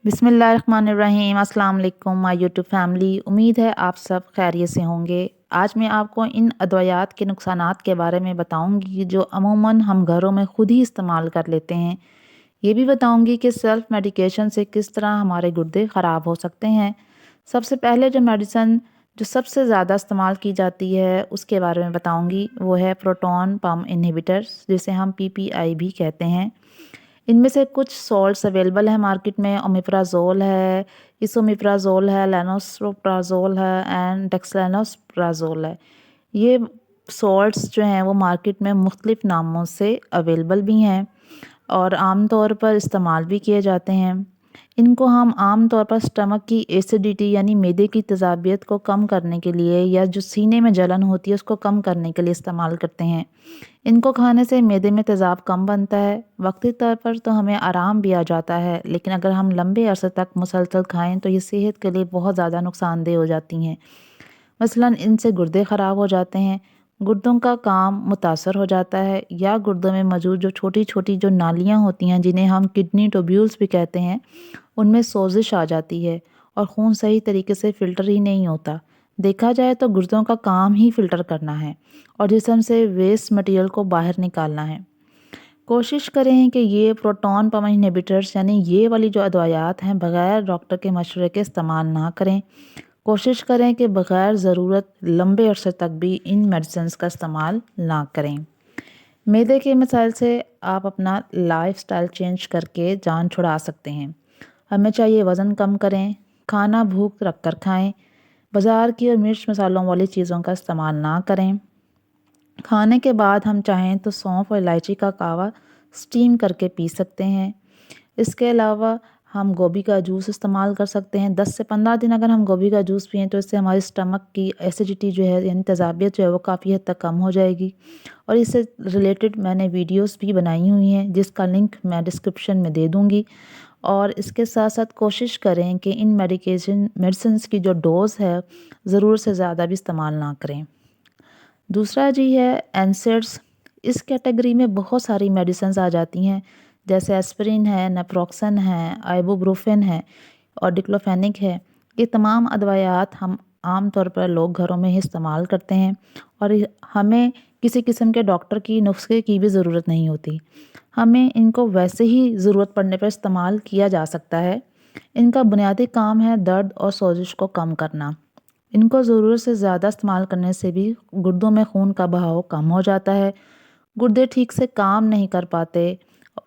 بسم اللہ الرحمن الرحیم۔ السلام علیکم مائی یوٹیوب فیملی، امید ہے آپ سب خیریت سے ہوں گے۔ آج میں آپ کو ان ادویات کے نقصانات کے بارے میں بتاؤں گی جو عموماً ہم گھروں میں خود ہی استعمال کر لیتے ہیں۔ یہ بھی بتاؤں گی کہ سیلف میڈیکیشن سے کس طرح ہمارے گردے خراب ہو سکتے ہیں۔ سب سے پہلے جو میڈیسن جو سب سے زیادہ استعمال کی جاتی ہے اس کے بارے میں بتاؤں گی، وہ ہے پروٹون پمپ انہیبیٹرز، جسے ہم PPI بھی کہتے ہیں۔ ان میں سے کچھ سالٹس اویلیبل ہیں مارکیٹ میں۔ اومیپرازول ہے، اسومیپرازول ہے، لینوسپرازول ہے اینڈ ڈیکسلینوسپرازول ہے۔ یہ سالٹس جو ہیں وہ مارکیٹ میں مختلف ناموں سے اویلیبل بھی ہیں اور عام طور پر استعمال بھی کیے جاتے ہیں۔ ان کو ہم عام طور پر سٹمک کی ایسیڈیٹی یعنی معدے کی تیزابیت کو کم کرنے کے لیے یا جو سینے میں جلن ہوتی ہے اس کو کم کرنے کے لیے استعمال کرتے ہیں۔ ان کو کھانے سے معدے میں تیزاب کم بنتا ہے۔ وقتی طور پر تو ہمیں آرام بھی آ جاتا ہے، لیکن اگر ہم لمبے عرصے تک مسلسل کھائیں تو یہ صحت کے لیے بہت زیادہ نقصان دہ ہو جاتی ہیں۔ مثلاً ان سے گردے خراب ہو جاتے ہیں، گردوں کا کام متاثر ہو جاتا ہے، یا گردوں میں موجود جو چھوٹی چھوٹی جو نالیاں ہوتی ہیں جنہیں ہم کڈنی ٹوبیولز بھی کہتے ہیں، ان میں سوزش آ جاتی ہے اور خون صحیح طریقے سے فلٹر ہی نہیں ہوتا۔ دیکھا جائے تو گردوں کا کام ہی فلٹر کرنا ہے اور جسم سے ویسٹ مٹیریل کو باہر نکالنا ہے۔ کوشش کریں کہ یہ پروٹون پمپ انہیبیٹرز یعنی یہ والی جو ادویات ہیں بغیر ڈاکٹر کے مشورے کے استعمال نہ کریں۔ کوشش کریں کہ بغیر ضرورت لمبے عرصے تک بھی ان میڈیسنز کا استعمال نہ کریں۔ معدے کے مسائل سے آپ اپنا لائف سٹائل چینج کر کے جان چھڑا سکتے ہیں۔ ہمیں چاہیے وزن کم کریں، کھانا بھوک رکھ کر کھائیں، بازار کی اور مرچ مسالوں والی چیزوں کا استعمال نہ کریں۔ کھانے کے بعد ہم چاہیں تو سونف اور الائچی کا قہوہ سٹیم کر کے پی سکتے ہیں۔ اس کے علاوہ ہم گوبھی کا جوس استعمال کر سکتے ہیں۔ 10 سے 15 دن اگر ہم گوبھی کا جوس پئیں تو اس سے ہماری سٹمک کی ایسیڈیٹی جو ہے یعنی تیزابیت جو ہے وہ کافی حد تک کم ہو جائے گی، اور اس سے ریلیٹڈ میں نے ویڈیوز بھی بنائی ہوئی ہیں جس کا لنک میں ڈسکرپشن میں دے دوں گی۔ اور اس کے ساتھ ساتھ کوشش کریں کہ ان میڈیسنز کی جو ڈوز ہے ضرورت سے زیادہ بھی استعمال نہ کریں۔ دوسرا جی ہے اینسیڈس۔ اس کیٹیگری میں بہت ساری میڈیسنز آ جاتی ہیں، جیسے ایسپرین ہے، نیپروکسن ہے، آئبوبروفین ہے اور ڈکلوفینک ہے۔ یہ تمام ادویات ہم عام طور پر لوگ گھروں میں ہی استعمال کرتے ہیں اور ہمیں کسی قسم کے ڈاکٹر کی نسخے کی بھی ضرورت نہیں ہوتی۔ ہمیں ان کو ویسے ہی ضرورت پڑنے پر استعمال کیا جا سکتا ہے۔ ان کا بنیادی کام ہے درد اور سوزش کو کم کرنا۔ ان کو ضرورت سے زیادہ استعمال کرنے سے بھی گردوں میں خون کا بہاؤ کم ہو جاتا ہے، گردے ٹھیک سے کام نہیں کر پاتے،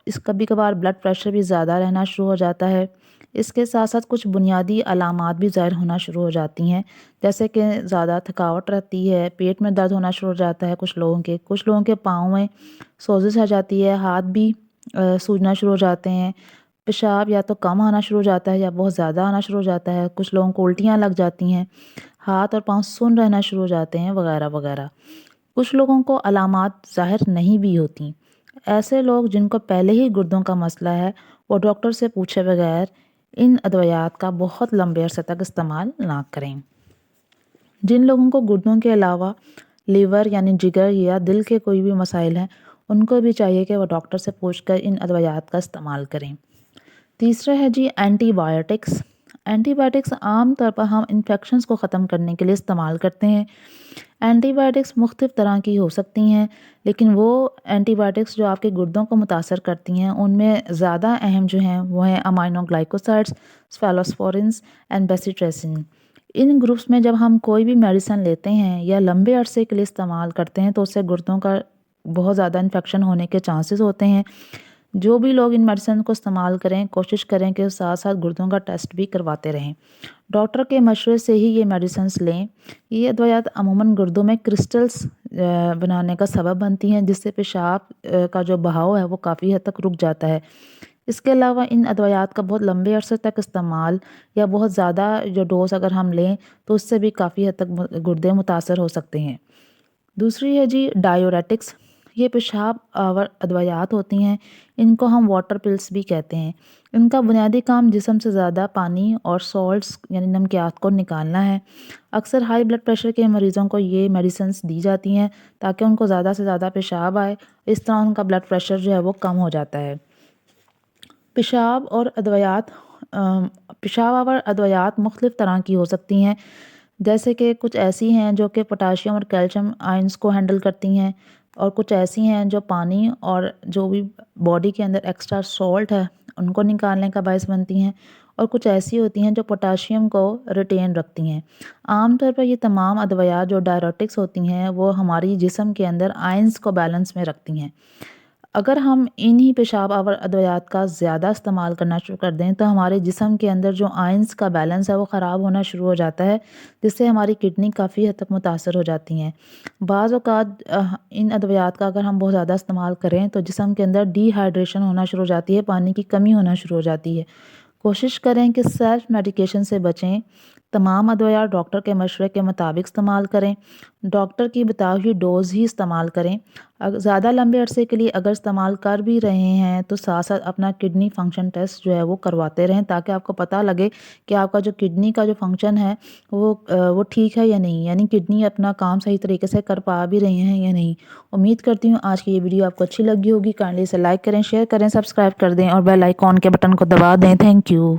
اس کبھی کبھار بلڈ پریشر بھی زیادہ رہنا شروع ہو جاتا ہے۔ اس کے ساتھ ساتھ کچھ بنیادی علامات بھی ظاہر ہونا شروع ہو جاتی ہیں، جیسے کہ زیادہ تھکاوٹ رہتی ہے، پیٹ میں درد ہونا شروع ہو جاتا ہے کچھ لوگوں کے پاؤں میں سوزش آ جاتی ہے، ہاتھ بھی سوجنا شروع ہو جاتے ہیں، پیشاب یا تو کم آنا شروع ہو جاتا ہے یا بہت زیادہ آنا شروع ہو جاتا ہے، کچھ لوگوں کو الٹیاں لگ جاتی ہیں، ہاتھ اور پاؤں سن رہنا شروع ہو جاتے ہیں وغیرہ وغیرہ۔ کچھ لوگوں کو علامات ظاہر نہیں بھی ہوتی۔ ایسے لوگ جن کو پہلے ہی گردوں کا مسئلہ ہے وہ ڈاکٹر سے پوچھے بغیر ان ادویات کا بہت لمبے عرصے تک استعمال نہ کریں۔ جن لوگوں کو گردوں کے علاوہ لیور یعنی جگر یا دل کے کوئی بھی مسائل ہیں، ان کو بھی چاہیے کہ وہ ڈاکٹر سے پوچھ کر ان ادویات کا استعمال کریں۔ تیسرا ہے جی اینٹی بایوٹکس۔ اینٹی بایوٹکس عام طور پر ہم انفیکشنز کو ختم کرنے کے لیے استعمال کرتے ہیں۔ اینٹی بایوٹکس مختلف طرح کی ہو سکتی ہیں، لیکن وہ اینٹی بایوٹکس جو آپ کے گردوں کو متاثر کرتی ہیں ان میں زیادہ اہم جو ہیں وہ ہیں امائنو گلائکوسائڈس، سفیلوسپورنز اینڈ بیسیٹریسن۔ ان گروپس میں جب ہم کوئی بھی میڈیسن لیتے ہیں یا لمبے عرصے کے لیے استعمال کرتے ہیں تو اس سے گردوں کا بہت زیادہ انفیکشن ہونے کے چانسز ہوتے ہیں۔ جو بھی لوگ ان میڈیسن کو استعمال کریں کوشش کریں کہ ساتھ ساتھ گردوں کا ٹیسٹ بھی کرواتے رہیں۔ ڈاکٹر کے مشورے سے ہی یہ میڈیسنز لیں۔ یہ ادویات عموماً گردوں میں کرسٹلز بنانے کا سبب بنتی ہیں، جس سے پیشاب کا جو بہاؤ ہے وہ کافی حد تک رک جاتا ہے۔ اس کے علاوہ ان ادویات کا بہت لمبے عرصے تک استعمال یا بہت زیادہ جو ڈوز اگر ہم لیں تو اس سے بھی کافی حد تک گردے متاثر ہو سکتے ہیں۔ دوسری ہے جی ڈائیوریٹکس۔ یہ پیشاب آور ادویات ہوتی ہیں، ان کو ہم واٹر پلس بھی کہتے ہیں۔ ان کا بنیادی کام جسم سے زیادہ پانی اور سالٹس یعنی نمکیات کو نکالنا ہے۔ اکثر ہائی بلڈ پریشر کے مریضوں کو یہ میڈیسنز دی جاتی ہیں تاکہ ان کو زیادہ سے زیادہ پیشاب آئے، اس طرح ان کا بلڈ پریشر جو ہے وہ کم ہو جاتا ہے۔ پیشاب اور ادویات پیشاب آور ادویات مختلف طرح کی ہو سکتی ہیں، جیسے کہ کچھ ایسی ہیں جو کہ پوٹاشیم اور کیلشیم آئنز کو ہینڈل کرتی ہیں، اور کچھ ایسی ہیں جو پانی اور جو بھی باڈی کے اندر ایکسٹرا سالٹ ہے ان کو نکالنے کا باعث بنتی ہیں، اور کچھ ایسی ہوتی ہیں جو پوٹاشیم کو ریٹین رکھتی ہیں۔ عام طور پر یہ تمام ادویات جو ڈائیورٹکس ہوتی ہیں وہ ہماری جسم کے اندر آئنز کو بیلنس میں رکھتی ہیں۔ اگر ہم انہی پیشاب آور ادویات کا زیادہ استعمال کرنا شروع کر دیں تو ہمارے جسم کے اندر جو آئنز کا بیلنس ہے وہ خراب ہونا شروع ہو جاتا ہے، جس سے ہماری کڈنی کافی حد تک متاثر ہو جاتی ہیں۔ بعض اوقات ان ادویات کا اگر ہم بہت زیادہ استعمال کریں تو جسم کے اندر ڈی ہائیڈریشن ہونا شروع ہو جاتی ہے، پانی کی کمی ہونا شروع ہو جاتی ہے۔ کوشش کریں کہ سیلف میڈیکیشن سے بچیں، تمام ادویات ڈاکٹر کے مشورے کے مطابق استعمال کریں، ڈاکٹر کی بتائی ہوئی ڈوز ہی استعمال کریں۔ زیادہ لمبے عرصے کے لیے اگر استعمال کر بھی رہے ہیں تو ساتھ ساتھ اپنا کڈنی فنکشن ٹیسٹ جو ہے وہ کرواتے رہیں، تاکہ آپ کو پتہ لگے کہ آپ کا جو کڈنی کا جو فنکشن ہے وہ ٹھیک ہے یا نہیں، یعنی کڈنی اپنا کام صحیح طریقے سے کر پا بھی رہی ہیں یا نہیں۔ امید کرتی ہوں آج کی یہ ویڈیو آپ کو اچھی لگی ہوگی۔ کائنڈلی اسے لائک کریں، شیئر کریں، سبسکرائب کر دیں اور بیل آئیکن کے بٹن کو دبا دیں۔ Thank you.